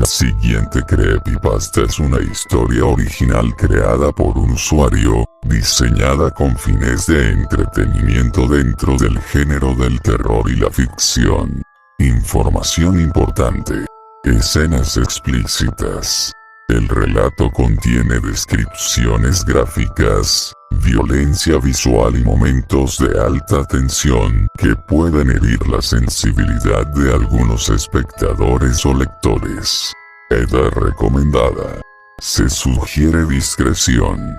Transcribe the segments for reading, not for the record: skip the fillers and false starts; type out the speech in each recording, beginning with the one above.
La siguiente creepypasta es una historia original creada por un usuario, diseñada con fines de entretenimiento dentro del género del terror y la ficción. Información importante. Escenas explícitas. El relato contiene descripciones gráficas, violencia visual y momentos de alta tensión que pueden herir la sensibilidad de algunos espectadores o lectores. Edad recomendada. Se sugiere discreción.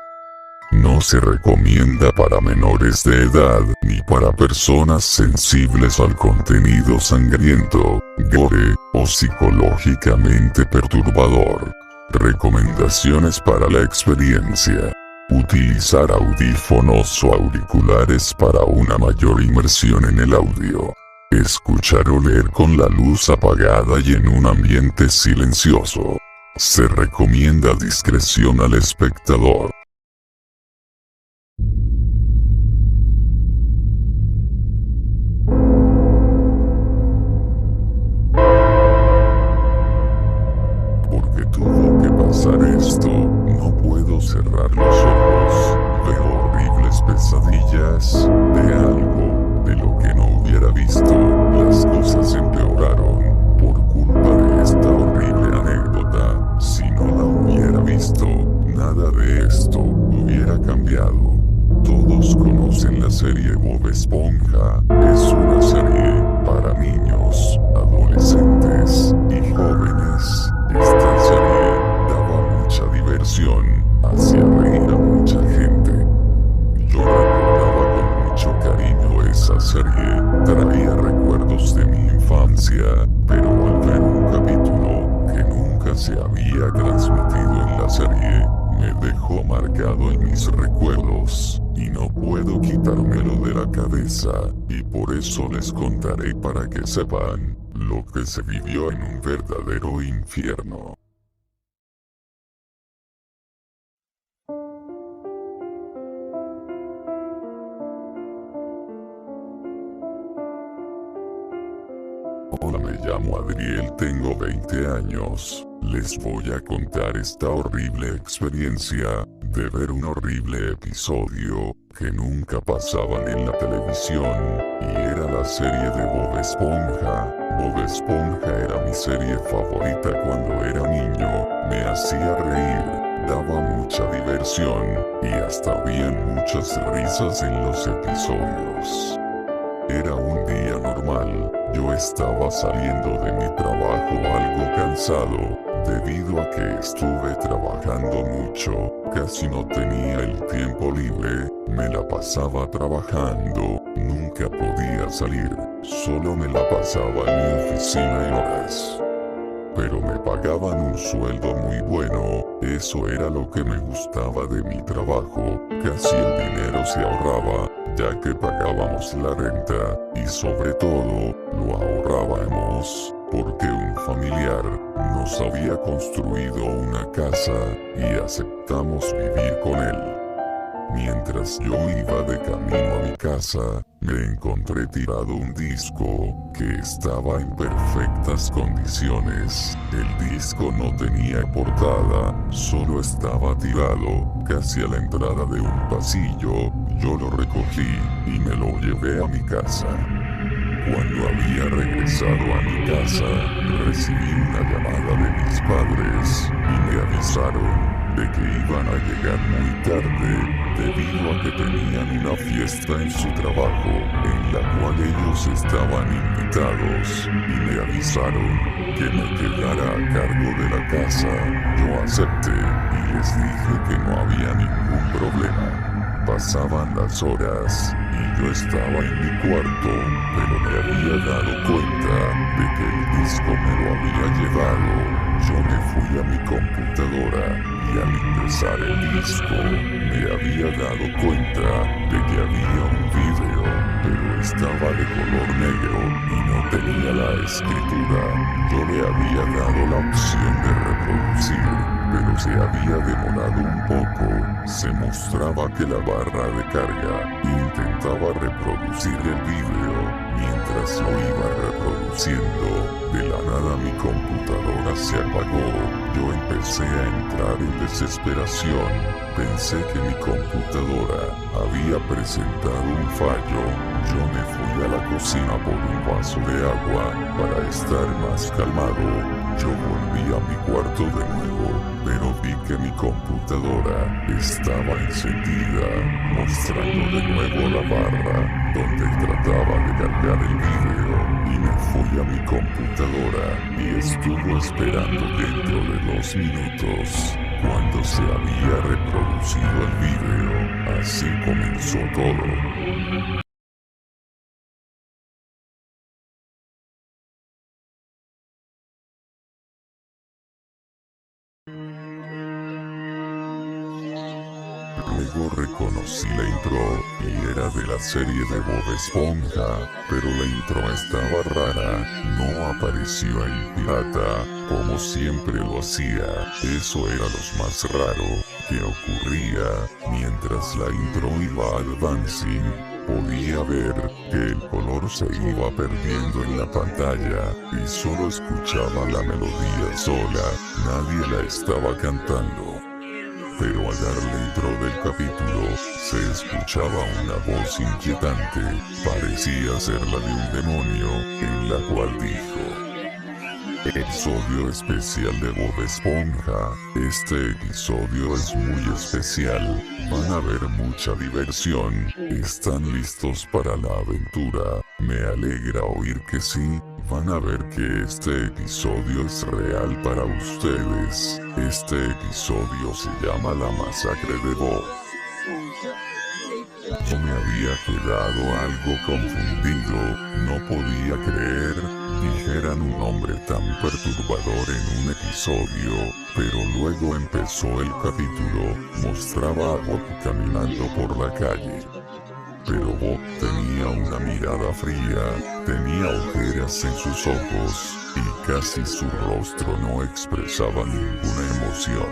No se recomienda para menores de edad ni para personas sensibles al contenido sangriento, gore o psicológicamente perturbador. Recomendaciones para la experiencia. Utilizar audífonos o auriculares para una mayor inmersión en el audio. Escuchar o leer con la luz apagada y en un ambiente silencioso. Se recomienda discreción al espectador. Porque tuvo que pasar esto, no puedo cerrar los ojos. Veo horribles pesadillas de algo, de lo que no hubiera visto. Las cosas empeoraron por culpa de esta horrible anécdota. Si no la hubiera visto, nada de esto hubiera cambiado. Todos conocen la serie Bob Esponja. Es una serie para niños, adolescentes y jóvenes. Esta serie daba mucha diversión, hacía reír a mucha gente. Yo recordaba con mucho cariño esa serie, traía recuerdos de mi infancia, pero al ver un capítulo que nunca se había transmitido en la serie, me dejó marcado en mis recuerdos, y no puedo quitármelo de la cabeza, y por eso les contaré para que sepan lo que se vivió en un verdadero infierno. Hola, me llamo Adriel, tengo 20 años. Les voy a contar esta horrible experiencia de ver un horrible episodio que nunca pasaban en la televisión, y era la serie de Bob Esponja. Bob Esponja era mi serie favorita cuando era niño, me hacía reír, daba mucha diversión, y hasta habían muchas risas en los episodios. Era un día normal, yo estaba saliendo de mi trabajo algo cansado, debido a que estuve trabajando mucho, casi no tenía el tiempo libre, me la pasaba trabajando, nunca podía salir, solo me la pasaba en mi oficina en horas. Pero me pagaban un sueldo muy bueno, eso era lo que me gustaba de mi trabajo, casi el dinero se ahorraba, ya que pagábamos la renta, y sobre todo, lo ahorrábamos, porque un familiar nos había construido una casa, y aceptamos vivir con él. Mientras yo iba de camino a mi casa, me encontré tirado un disco que estaba en perfectas condiciones. El disco no tenía portada, solo estaba tirado, casi a la entrada de un pasillo. Yo lo recogí y me lo llevé a mi casa. Cuando había regresado a mi casa, recibí una llamada de mis padres y me avisaron de que iban a llegar muy tarde debido a que tenían una fiesta en su trabajo en la cual ellos estaban invitados, y me avisaron que me quedara a cargo de la casa. Yo acepté y les dije que no había ningún problema. Pasaban las horas y yo estaba en mi cuarto, pero me había dado cuenta de que el disco me lo había llevado. Yo me fui a mi computadora y al ingresar el disco me había dado cuenta de que había un video, pero estaba de color negro y no tenía la escritura. Yo le había dado la opción de reproducir, pero se había demorado un poco. Se mostraba que la barra de carga intentaba reproducir el video Mientras lo iba reproduciendo, de la nada mi computadora se apagó. Yo empecé a entrar en desesperación. Pensé que mi computadora había presentado un fallo. Yo me fui a la cocina por un vaso de agua para estar más calmado. Yo volví a mi cuarto de nuevo, pero vi que mi computadora estaba encendida, mostrando de nuevo la barra donde trataba de cargar el video, y me fui a mi computadora y estuvo esperando dentro de 2 minutos. Cuando se había reproducido el video, así comenzó todo. Luego reconocí la intro, y era de la serie de Bob Esponja, pero la intro estaba rara, no apareció el pirata, como siempre lo hacía. Eso era lo más raro que ocurría. Mientras la intro iba advancing, podía ver que el color se iba perdiendo en la pantalla, y solo escuchaba la melodía sola, nadie la estaba cantando. Pero al dar la intro del capítulo, se escuchaba una voz inquietante, parecía ser la de un demonio, en la cual dijo: episodio especial de Bob Esponja. Este episodio es muy especial, van a ver mucha diversión. ¿Están listos para la aventura? Me alegra oír que sí. Van a ver que este episodio es real para ustedes. Este episodio se llama La Masacre de Bob. Yo me había quedado algo confundido, no podía creer dijeran un nombre tan perturbador en un episodio, pero luego empezó el capítulo, mostraba a Bob caminando por la calle. Pero Bob tenía una mirada fría, tenía ojeras en sus ojos, y casi su rostro no expresaba ninguna emoción.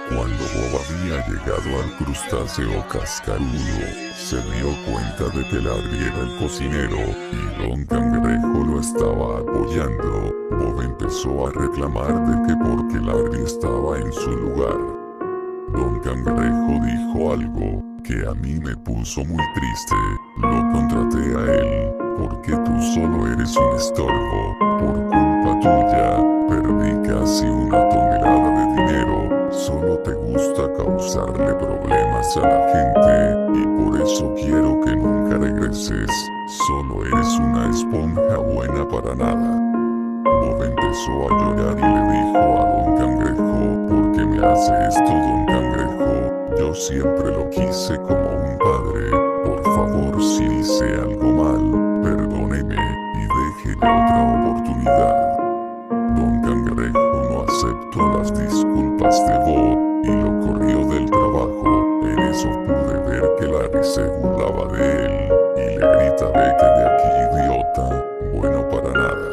Cuando Bob había llegado al crustáceo cascarudo, se dio cuenta de que Larry era el cocinero, y Don Cangrejo lo estaba apoyando. Bob empezó a reclamar de que porque Larry estaba en su lugar. Don Cangrejo dijo algo que a mí me puso muy triste. Lo contraté a él, porque tú solo eres un estorbo. Por culpa tuya, perdí casi 1 tonelada de dinero. Solo te gusta causarle problemas a la gente, y por eso quiero que nunca regreses. Solo eres una esponja buena para nada. Bob empezó a llorar y le dijo a Don Cangrejo: ¿por qué me hace esto, Don Cangrejo? Yo siempre lo quise como un padre. Por favor, si hice algo mal, perdóneme y déjeme otra oportunidad. Don Cangrejo no aceptó las disculpas de Bob y lo corrió del trabajo. En eso pude ver que Larry se burlaba de él y le grita: vete de aquí, idiota, bueno para nada.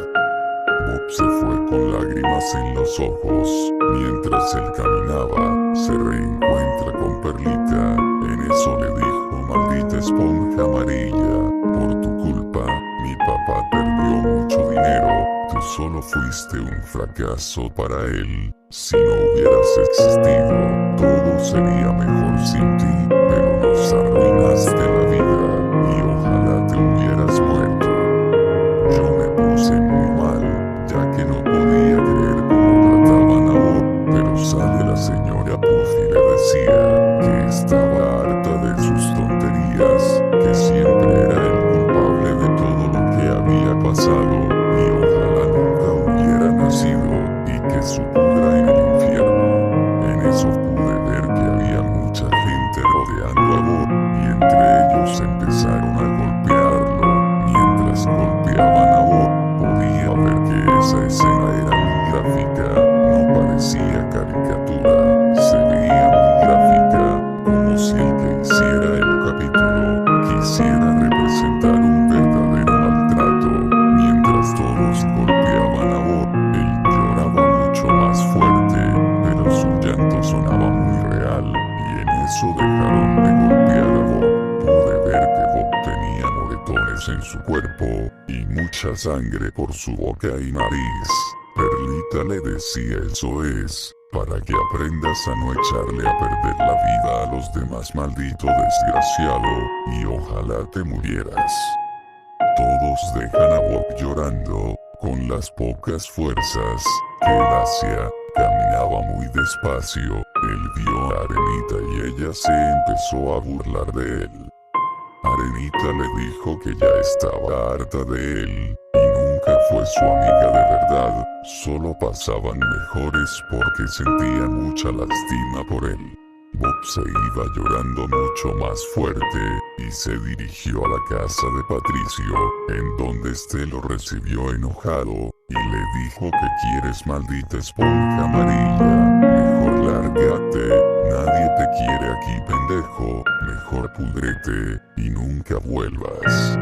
Bob se fue con lágrimas en los ojos. Mientras él caminaba, se reencuentra con Perlita. En eso le dijo: maldita esponja amarilla, por tu culpa, mi papá perdió mucho dinero. Tú solo fuiste un fracaso para él. Si no hubieras existido, todo sería mejor sin ti, pero nos arruinaste la vida, y ojalá te hubieras muerto. Yo me puse muy mal, ya que no podía creer cómo trataban a Bob, pero sale la señora Puff y le decía que estaba harta de sus tonterías, que siempre era el culpable de todo lo que había pasado, y ojalá nunca hubiera nacido, y que su pudra en el infierno. En eso pude ver que había mucha gente rodeando a Bob, y entre ellos empezaron a golpearlo. Mientras golpeaban a Bob, podía ver que esa escena era muy gráfica, no parecía caricatura, se veía muy gráfica, como si el que hiciera el capítulo quisiera representar un verdadero maltrato. Mientras todos golpeaban a Bob, él lloraba mucho más fuerte, pero su llanto sonaba muy real, y en eso dejaron de golpear a Bob. Pude ver que Bob tenía moretones en su cuerpo, y mucha sangre por su boca y nariz. Perlita le decía: eso es, para que aprendas a no echarle a perder la vida a los demás, maldito desgraciado, y ojalá te murieras. Todos dejan a Bob llorando, con las pocas fuerzas que él hacía. Caminaba muy despacio. Él vio a Arenita y ella se empezó a burlar de él. Arenita le dijo que ya estaba harta de él, y nunca fue su amiga de verdad, solo pasaban mejores porque sentía mucha lástima por él. Bob se iba llorando mucho más fuerte, y se dirigió a la casa de Patricio, en donde este lo recibió enojado, y le dijo: ¿qué quieres, maldita esponja amarilla? Mejor lárgate, nadie te quiere aquí, pendejo, mejor pudrete, y nunca vuelvas.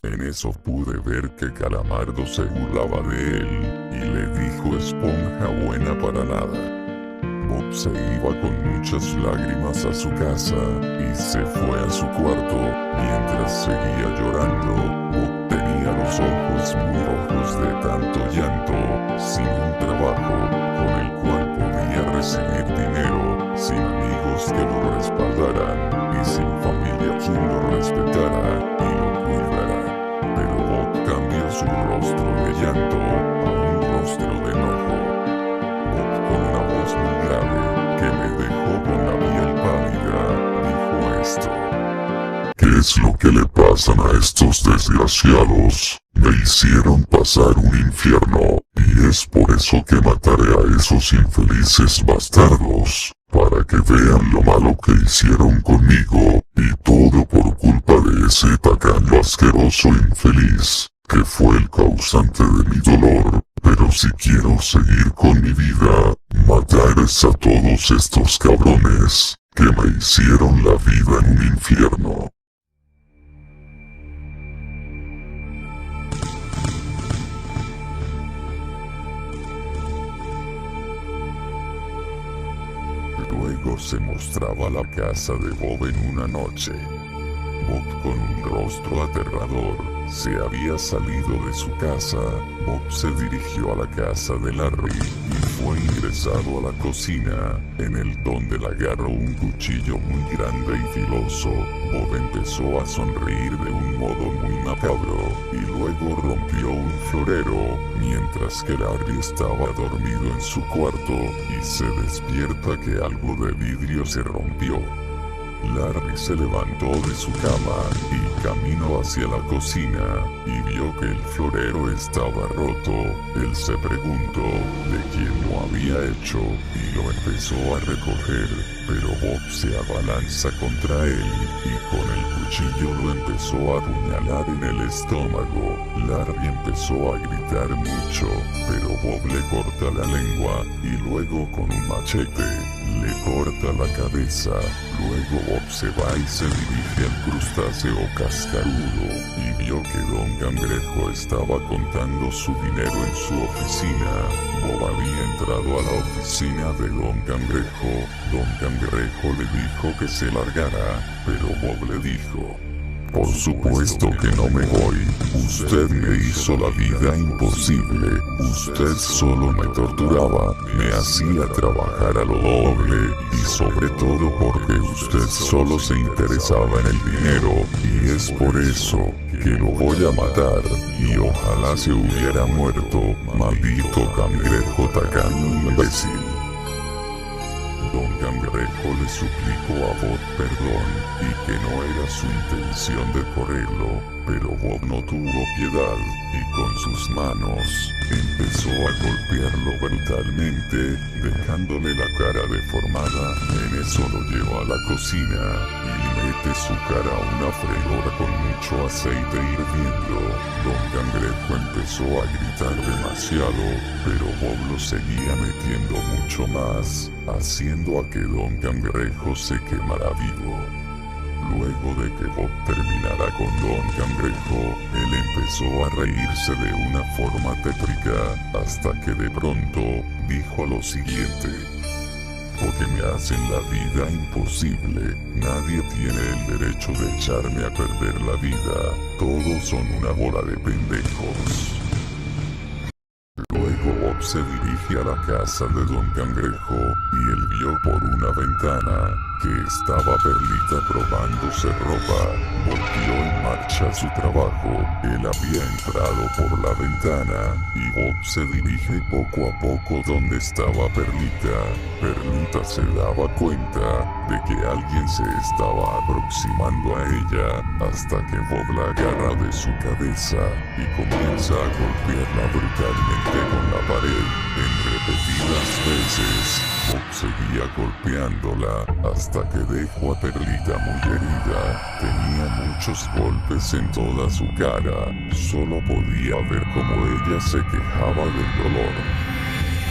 En eso pude ver que Calamardo se burlaba de él, y le dijo: esponja buena para nada. Bob se iba con muchas lágrimas a su casa, y se fue a su cuarto. Mientras seguía llorando, Bob tenía los ojos muy rojos de tanto llanto, sin un trabajo con el cual podía recibir dinero, sin amigos que lo respaldaran, y sin familia quien lo respetara y lo cuidara. Pero Bob cambió su rostro de llanto a un rostro de enojo. Bob, con una voz muy grave, que me dejó con la piel pálida, dijo esto: ¿qué es lo que le pasan a estos desgraciados? Me hicieron pasar un infierno, y es por eso que mataré a esos infelices bastardos, para que vean lo malo que hicieron conmigo, y todo por culpa de ese tacaño asqueroso infeliz, que fue el causante de mi dolor. Pero si quiero seguir con mi vida, mataré a todos estos cabrones, que me hicieron la vida en un infierno. Luego se mostraba la casa de Bob en una noche. Bob, con un rostro aterrador, se había salido de su casa. Bob se dirigió a la casa de Larry y fue ingresado a la cocina, en el donde le agarró un cuchillo muy grande y filoso. Bob empezó a sonreír de un modo muy macabro, y luego rompió un florero, mientras que Larry estaba dormido en su cuarto, y se despierta que algo de vidrio se rompió. Larry se levantó de su cama y caminó hacia la cocina, y vio que el florero estaba roto. Él se preguntó de quién lo había hecho, y lo empezó a recoger, pero Bob se abalanza contra él, y con el cuchillo lo empezó a apuñalar en el estómago. Larry empezó a gritar mucho, pero Bob le corta la lengua, y luego con un machete le corta la cabeza. Luego Bob se va y se dirige al crustáceo cascarudo, y vio que Don Cangrejo estaba contando su dinero en su oficina. Bob había entrado a la oficina de Don Cangrejo. Don Cangrejo le dijo que se largara, pero Bob le dijo: por supuesto que no me voy. Usted me hizo la vida imposible. Usted solo me torturaba, me hacía trabajar a lo doble, y sobre todo porque usted solo se interesaba en el dinero, y es por eso que lo voy a matar, y ojalá se hubiera muerto, maldito cangrejo tacaño imbécil. Don Cangrejo le suplicó a Bob perdón, y que no era su intención de correrlo, pero Bob no tuvo piedad, y con sus manos empezó a golpearlo brutalmente, dejándole la cara deformada. En eso lo lleva a la cocina, y mete su cara a una freidora con mucho aceite hirviendo. Don Cangrejo empezó a gritar demasiado, pero Bob lo seguía metiendo mucho más, haciendo a que Don Cangrejo se quemara vivo. Luego de que Bob terminara con Don Cangrejo, él empezó a reírse de una forma tétrica, hasta que de pronto dijo lo siguiente: o que me hacen la vida imposible. Nadie tiene el derecho de echarme a perder la vida. Todos son una bola de pendejos. Luego Bob se dirige a la casa de Don Cangrejo, y él vio por una ventana que estaba Perlita probándose ropa. Volvió en marcha a su trabajo. Él había entrado por la ventana, y Bob se dirige poco a poco donde estaba Perlita. Perlita se daba cuenta de que alguien se estaba aproximando a ella, hasta que Bob la agarra de su cabeza y comienza a golpearla brutalmente con la pared. En repetidas veces, Bob seguía golpeándola hasta que dejó a Perlita muy herida. Tenía muchos golpes en toda su cara. Solo podía ver cómo ella se quejaba del dolor.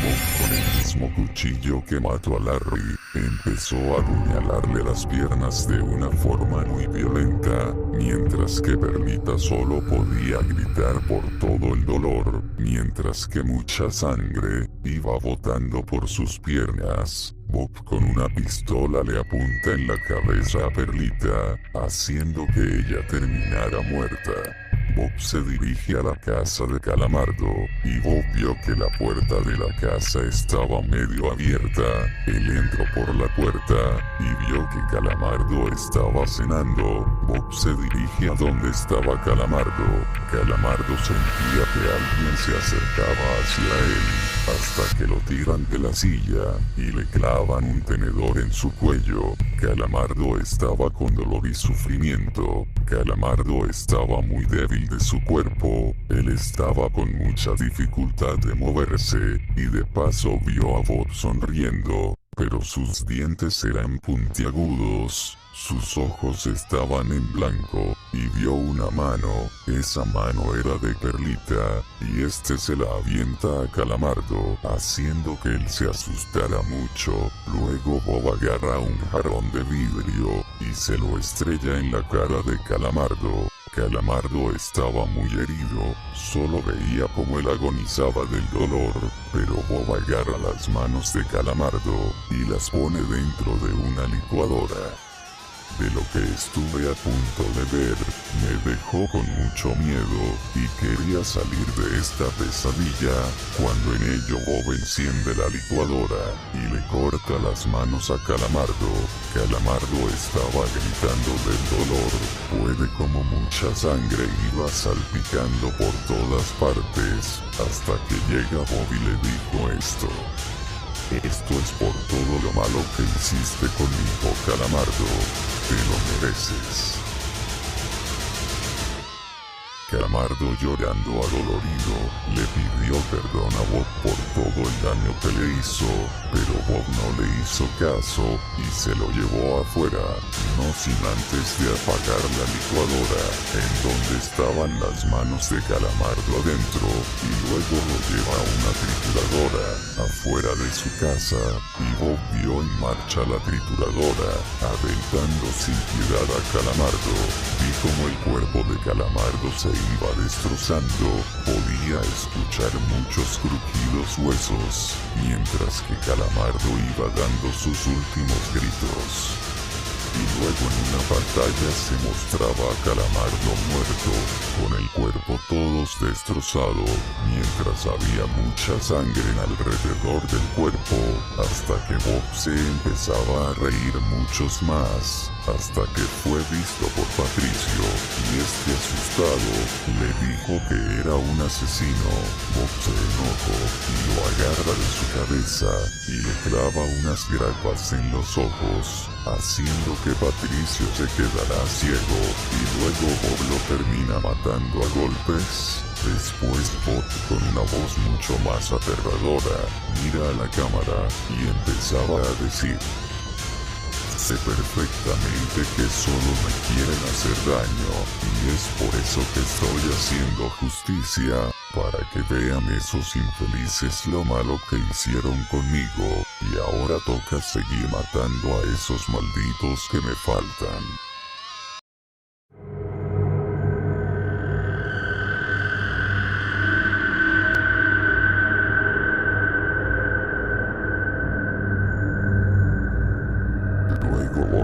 Bob, con el mismo cuchillo que mató a Larry, empezó a apuñalarle las piernas de una forma muy violenta, mientras que Perlita solo podía gritar por todo el dolor, mientras que mucha sangre iba botando por sus piernas. Bob con una pistola le apunta en la cabeza a Perlita, haciendo que ella terminara muerta. Bob se dirige a la casa de Calamardo, y Bob vio que la puerta de la casa estaba medio abierta. Él entró por la puerta, y vio que Calamardo estaba cenando. Bob se dirige a donde estaba Calamardo. Calamardo sentía que alguien se acercaba hacia él, hasta que lo tiran de la silla, y le clavan un tenedor en su cuello. Calamardo estaba con dolor y sufrimiento. Calamardo estaba muy débil de su cuerpo. Él estaba con mucha dificultad de moverse, y de paso vio a Bob sonriendo, pero sus dientes eran puntiagudos. Sus ojos estaban en blanco, y vio una mano. Esa mano era de Perlita, y este se la avienta a Calamardo, haciendo que él se asustara mucho. Luego Bob agarra un jarrón de vidrio, y se lo estrella en la cara de Calamardo. Calamardo estaba muy herido, solo veía cómo él agonizaba del dolor, pero Bob agarra las manos de Calamardo, y las pone dentro de una licuadora. De lo que estuve a punto de ver, me dejó con mucho miedo, y quería salir de esta pesadilla, cuando en ello Bob enciende la licuadora, y le corta las manos a Calamardo. Calamardo estaba gritando del dolor, puede como mucha sangre iba salpicando por todas partes, hasta que llega Bob y le dijo esto: esto es por todo lo malo que hiciste conmigo, Calamardo. Te lo mereces. Calamardo, llorando adolorido, le pidió perdón a Bob por todo el daño que le hizo, pero Bob no le hizo caso y se lo llevó afuera, no sin antes de apagar la licuadora, en donde estaban las manos de Calamardo adentro, y luego lo lleva a una trituradora afuera de su casa, y Bob vio en marcha la trituradora, aventando sin piedad a Calamardo. Vi como el cuerpo de Calamardo se iba destrozando, podía escuchar muchos crujidos huesos, mientras que Calamardo iba dando sus últimos gritos. Y luego en una pantalla se mostraba a Calamardo muerto, con el cuerpo todo destrozado, mientras había mucha sangre alrededor del cuerpo, hasta que Bob se empezaba a reír muchos más, hasta que fue visto por Patricio, y este asustado le dijo que era un asesino. Bob se enojó y lo agarra de su cabeza y le clava unas grapas en los ojos, haciendo que Patricio se quedará ciego, y luego Bob lo termina matando a golpes. Después Bob, con una voz mucho más aterradora, mira a la cámara y empezaba a decir: sé perfectamente que solo me quieren hacer daño, y es por eso que estoy haciendo justicia, para que vean esos infelices lo malo que hicieron conmigo, y ahora toca seguir matando a esos malditos que me faltan.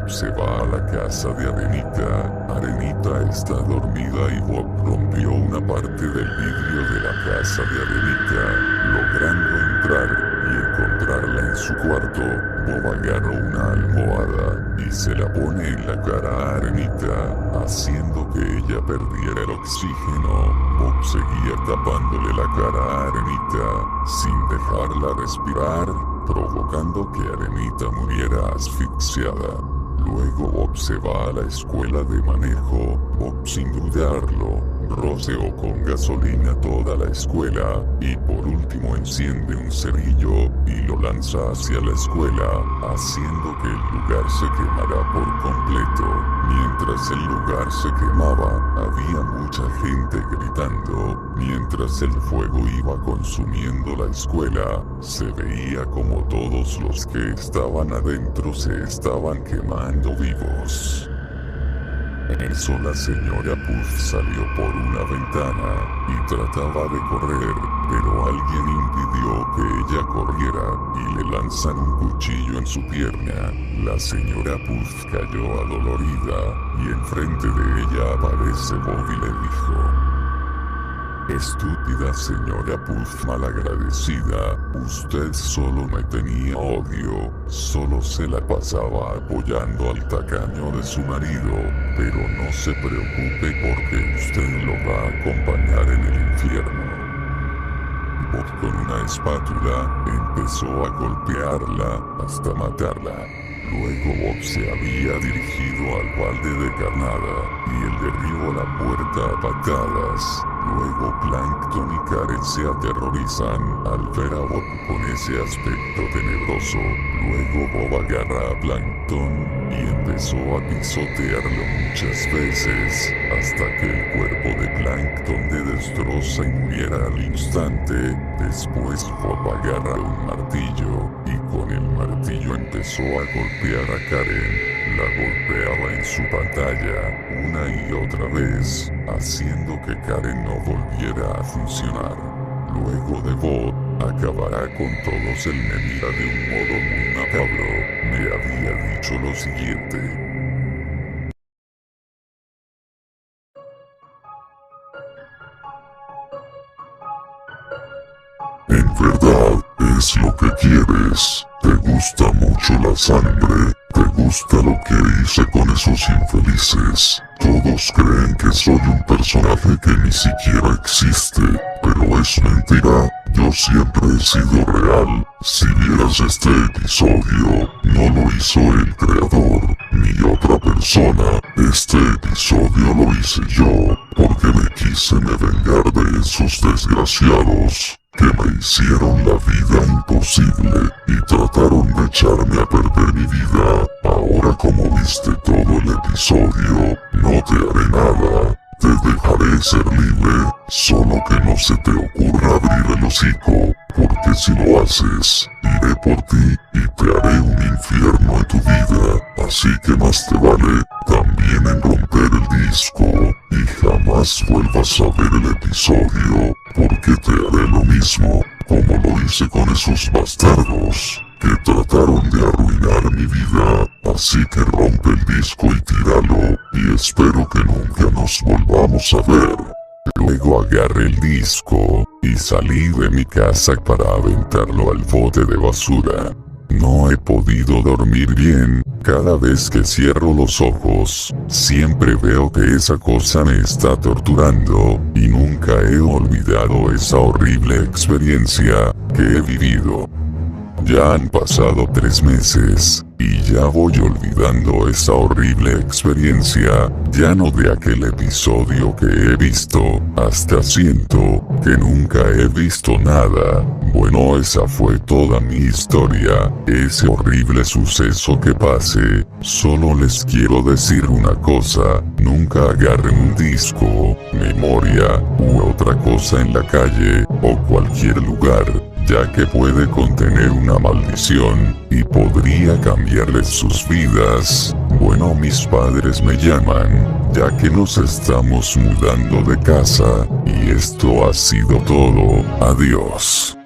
Bob se va a la casa de Arenita. Arenita está dormida y Bob rompió una parte del vidrio de la casa de Arenita, logrando entrar y encontrarla en su cuarto. Bob agarra una almohada y se la pone en la cara a Arenita, haciendo que ella perdiera el oxígeno. Bob seguía tapándole la cara a Arenita, sin dejarla respirar, provocando que Arenita muriera asfixiada. Luego Bob se va a la escuela de manejo. Bob, sin dudarlo, roceó con gasolina toda la escuela y por último enciende un cerillo y lo lanza hacia la escuela, haciendo que el lugar se quemara por completo. Mientras el lugar se quemaba, había mucha gente gritando. Mientras el fuego iba consumiendo la escuela, se veía como todos los que estaban adentro se estaban quemando vivos. En eso la señora Puff salió por una ventana y trataba de correr, pero alguien impidió que ella corriera y le lanzan un cuchillo en su pierna. La señora Puff cayó adolorida y enfrente de ella aparece Bob y le dijo: estúpida señora Puff malagradecida, usted solo me tenía odio, solo se la pasaba apoyando al tacaño de su marido, pero no se preocupe porque usted lo va a acompañar en el infierno. Bob con una espátula empezó a golpearla hasta matarla. Luego Bob se había dirigido al balde de carnada y él derribó la puerta a patadas. Luego Plankton y Karen se aterrorizan al ver a Bob con ese aspecto tenebroso. Luego Bob agarra a Plankton y empezó a pisotearlo muchas veces, hasta que el cuerpo de Plankton le destroza y muriera al instante. Después Bob agarra un martillo y con el martillo empezó a golpear a Karen. La golpeaba en su pantalla una y otra vez, haciendo que Karen no volviera a funcionar. Luego de Bob acabará con todos, él me mira de un modo muy macabro. Me había dicho lo siguiente: en verdad, es lo que quieres. Te gusta mucho la sangre. Te gusta lo que hice con esos infelices. Todos creen que soy un personaje que ni siquiera existe, pero es mentira. Yo siempre he sido real. Si vieras este episodio, no lo hizo el creador, ni otra persona. Este episodio lo hice yo, porque me quise vengar de esos desgraciados que me hicieron la vida imposible y trataron de echarme a perder mi vida. Ahora, como viste todo el episodio, no te haré nada. Te dejaré ser libre, solo que no se te ocurra abrir el hocico, porque si lo haces, iré por ti y te haré un infierno en tu vida. Así que más te vale también en romper el disco y jamás vuelvas a ver el episodio, porque te haré lo mismo como lo hice con esos bastardos que trataron de arruinar mi vida. Así que rompe el disco y tíralo, y espero que nunca nos volvamos a ver. Luego agarré el disco y salí de mi casa para aventarlo al bote de basura. No he podido dormir bien. Cada vez que cierro los ojos, siempre veo que esa cosa me está torturando, y nunca he olvidado esa horrible experiencia que he vivido. Ya han pasado 3 meses, y ya voy olvidando esa horrible experiencia, ya no de aquel episodio que he visto, hasta siento que nunca he visto nada. Bueno, esa fue toda mi historia, ese horrible suceso que pasé. Solo les quiero decir una cosa: nunca agarren un disco, memoria u otra cosa en la calle o cualquier lugar, ya que puede contener una maldición y podría cambiarles sus vidas. Bueno, mis padres me llaman, ya que nos estamos mudando de casa, y esto ha sido todo. Adiós.